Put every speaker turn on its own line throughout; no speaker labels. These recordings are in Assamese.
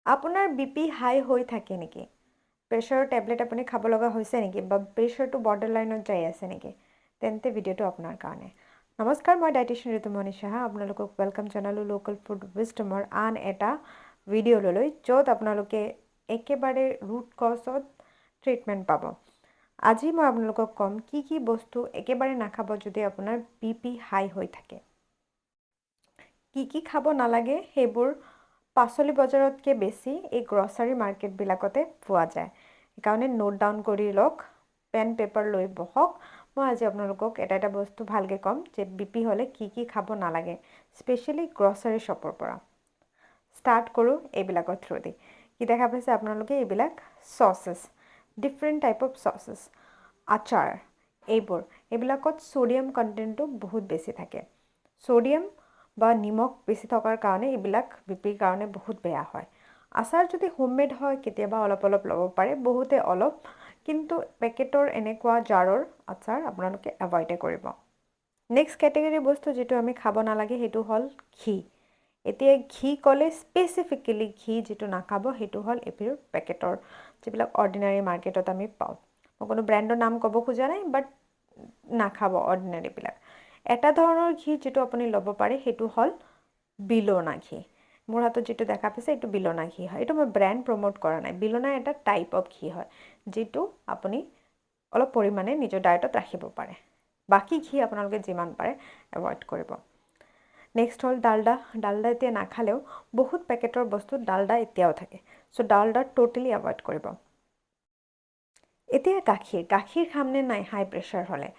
আপোনাৰ বিপি হাই হৈ থাকে নেকি? প্ৰেছাৰৰ টেবলেট আপুনি খাব লগা হৈছে নেকি? বা প্ৰেছাৰটো বৰ্ডাৰ লাইনত যাই আছে নেকি? তেন্তে ভিডিঅ'টো আপোনাৰ কাৰণে। নমস্কাৰ, মই ডায়েটিচিয়ান ঋতুমণি সাহা। আপোনালোকক ৱেলকাম জনালোঁ লোকেল ফুড উইজডমৰ আন এটা ভিডিঅ'লৈ, য'ত আপোনালোকে একেবাৰে ৰুট কজত ট্ৰিটমেণ্ট পাব। আজি মই আপোনালোকক ক'ম কি বস্তু একেবাৰে নাখাব যদি আপোনাৰ বিপি হাই হৈ থাকে। কি খাব নালাগে সেইবোৰ পাচলি বজাৰতকৈ বেছি এই গ্ৰচাৰী মাৰ্কেটবিলাকতে পোৱা যায়। সেইকাৰণে নোট ডাউন কৰি লওক, পেন পেপাৰ লৈ বহক। মই আজি আপোনালোকক এটা বস্তু ভালকৈ ক'ম যে বিপি হ'লে কি খাব নালাগে, স্পেচিয়েলি গ্ৰচাৰী শ্বপৰ পৰা। ষ্টাৰ্ট কৰোঁ এইবিলাকৰ থ্ৰুদি। কি দেখা পাইছে আপোনালোকে? এইবিলাক চচেছ, ডিফাৰেণ্ট টাইপ অফ চচেছ, আচাৰ, এইবিলাকত ছ'ডিয়াম কণ্টেণ্টটো বহুত বেছি থাকে। ছ'ডিয়াম বা নিমখ বেছি থকাৰ কাৰণে এইবিলাক বিপিৰ কাৰণে বহুত বেয়া হয়। আচাৰ যদি হোমমেড হয় কেতিয়াবা অলপ ল'ব পাৰে, বহুতে অলপ, কিন্তু পেকেটৰ এনেকুৱা জাৰৰ আচাৰ আপোনালোকে এভইডে কৰিব। নেক্সট কেটেগৰীৰ বস্তু যিটো আমি খাব নালাগে সেইটো হ'ল ঘি। এতিয়া ঘি ক'লে স্পেচিফিকেলি ঘি যিটো নাখাব সেইটো হ'ল এইবোৰ পেকেটৰ যিবিলাক অৰ্ডিনাৰী মাৰ্কেটত আমি পাওঁ। মই কোনো ব্ৰেণ্ডৰ নাম ক'ব খোজা নাই, বাট নাখাব অৰ্ডিনাৰীবিলাক। এটা ধৰণৰ ঘি যিটো আপুনি ল'ব পাৰে সেইটো হ'ল বিলনা ঘি। মোৰ হাতত যিটো দেখা পাইছে এইটো বিলনা ঘি হয়। এইটো মই ব্ৰেণ্ড প্ৰমোট কৰা নাই। বিলনা এটা টাইপ অফ ঘি হয়, যিটো আপুনি অলপ পৰিমাণে নিজৰ ডায়েটত ৰাখিব পাৰে। বাকী ঘি আপোনালোকে যিমান পাৰে এভইড কৰিব। নেক্সট হ'ল ডালডা। ডালডা এতিয়া নাখালেও বহুত পেকেটৰ বস্তুত ডালডা এতিয়াও থাকে। চ' ডালডা ট'টেলি এভইড কৰিব। এতিয়া গাখীৰ খামনে নাই হাই প্ৰেছাৰ হ'লে?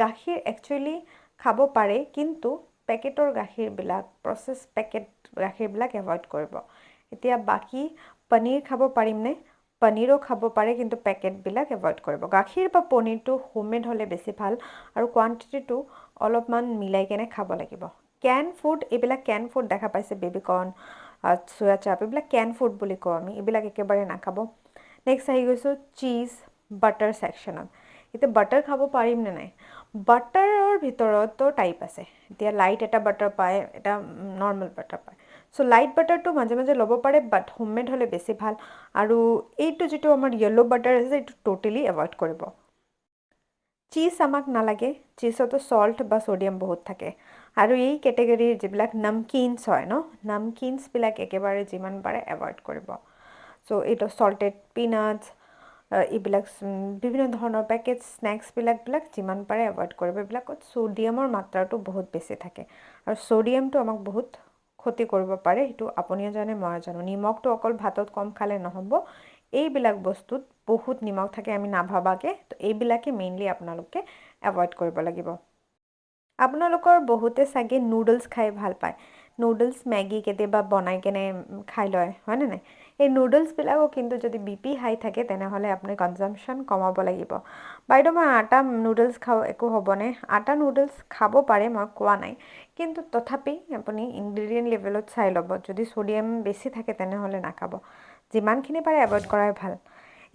গাখীৰ একচুৱেলি খাব পাৰে, কিন্তু পেকেটৰ গাখীৰবিলাক, প্ৰচেছ পেকেট গাখীৰবিলাক এভইড কৰিব। এতিয়া বাকী পনীৰ খাব পাৰিমনে? পনীৰো খাব পাৰে, কিন্তু পেকেটবিলাক এভইড কৰিব। গাখীৰ বা পনীৰটো হোমমেড হ'লে বেছি ভাল, আৰু কোৱান্টিটিটো অলপমান মিলাই কেনে খাব লাগিব। এইবিলাক কেন ফুড দেখা পাইছে, বেবিকৰ্ণ, চয়া চাপ, এইবিলাক কেন ফুড বুলি কওঁ আমি। এইবিলাক একেবাৰে নাখাব। নেক্সট আহি গৈছোঁ চীজ, বাটাৰ ছেকশ্যনত। এতিয়া বাটাৰ খাব পাৰিমনে নাই? বাটাৰৰ ভিতৰতো টাইপ আছে। এতিয়া লাইট এটা বাটাৰ পায়, এটা নৰ্মেল বাটাৰ পায়। চ' লাইট বাটাৰটো মাজে মাজে ল'ব পাৰে, বাট হোমমেড হ'লে বেছি ভাল। আৰু এইটো যিটো আমাৰ য়েল্ল' বাটাৰ আছে এইটো ট'টেলি এভইড কৰিব। চীজ আমাক নালাগে, চীজতো চল্ট বা ছ'ডিয়াম বহুত থাকে। আৰু এই কেটেগৰীৰ যিবিলাক নামকিনছ হয় ন, নামকিনছবিলাক একেবাৰে যিমান পাৰে এভইড কৰিব। চ' এইটো চল্টেড পিনাটছ, এইবিলাক বিভিন্ন ধৰণৰ পেকেজ স্নেক্সবিলাক যিমান পাৰে এভইড কৰিব। এইবিলাকত ছ'ডিয়ামৰ মাত্ৰাটো বহুত বেছি থাকে, আৰু ছ'ডিয়ামটো আমাক বহুত ক্ষতি কৰিব পাৰে। সেইটো আপুনিও জানে, ময়ো জানো। নিমখটো অকল ভাতত কম খালে নহ'ব, এইবিলাক বস্তুত বহুত নিমখ থাকে আমি নাভাবাকৈ। তো এইবিলাকে মেইনলি আপোনালোকে এভইড কৰিব লাগিব। আপোনালোকৰ বহুতে চাগে নুডলছ খাই ভাল পায়। নুডলছ, মেগী কেতিয়াবা বনাই কেনে খাই লয়, হয়নে নাই? এই নুডলছবিলাকো কিন্তু যদি বিপি হাই থাকে তেনেহ'লে আপুনি কনজাম্পশ্যন কমাব লাগিব। বাইদেউ মই আটা নুডলছ খাওঁ, একো হ'বনে? আটা নুডলছ খাব পাৰে, মই কোৱা নাই, কিন্তু তথাপি আপুনি ইনগ্ৰিডিয়েণ্ট লেভেলত চাই ল'ব। যদি ছ'ডিয়াম বেছি থাকে তেনেহ'লে নাখাব। যিমানখিনি পাৰে এভইড কৰাই ভাল।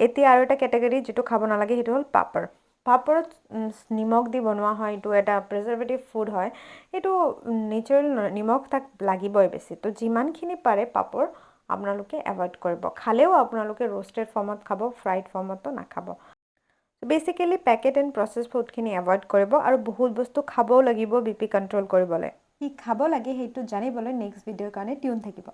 এতিয়া আৰু এটা কেটেগৰী যিটো খাব নালাগে সেইটো হ'ল পাপৰ। পাপৰত নিমখ দি বনোৱা হয়, এইটো এটা প্ৰিজাৰ্ভেটিভ ফুড হয়। এইটো নেচাৰেল নিমখ তাক লাগিবই বেছি। তো যিমানখিনি পাৰে পাপৰ আপোনালোকে এভইড কৰিব। খালেও আপোনালোকে ৰোষ্টেড ফৰ্মত খাব, ফ্ৰাইড ফৰ্মতো নাখাব। বেচিকেলি পেকেট এণ্ড প্ৰচেছ ফুডখিনি এভইড কৰিব, আৰু বহুত বস্তু খাবও লাগিব বিপি কণ্ট্ৰল কৰিবলৈ। কি খাব লাগে সেইটো জানিবলৈ নেক্সট ভিডিঅ'ৰ কাৰণে টিউন থাকিব।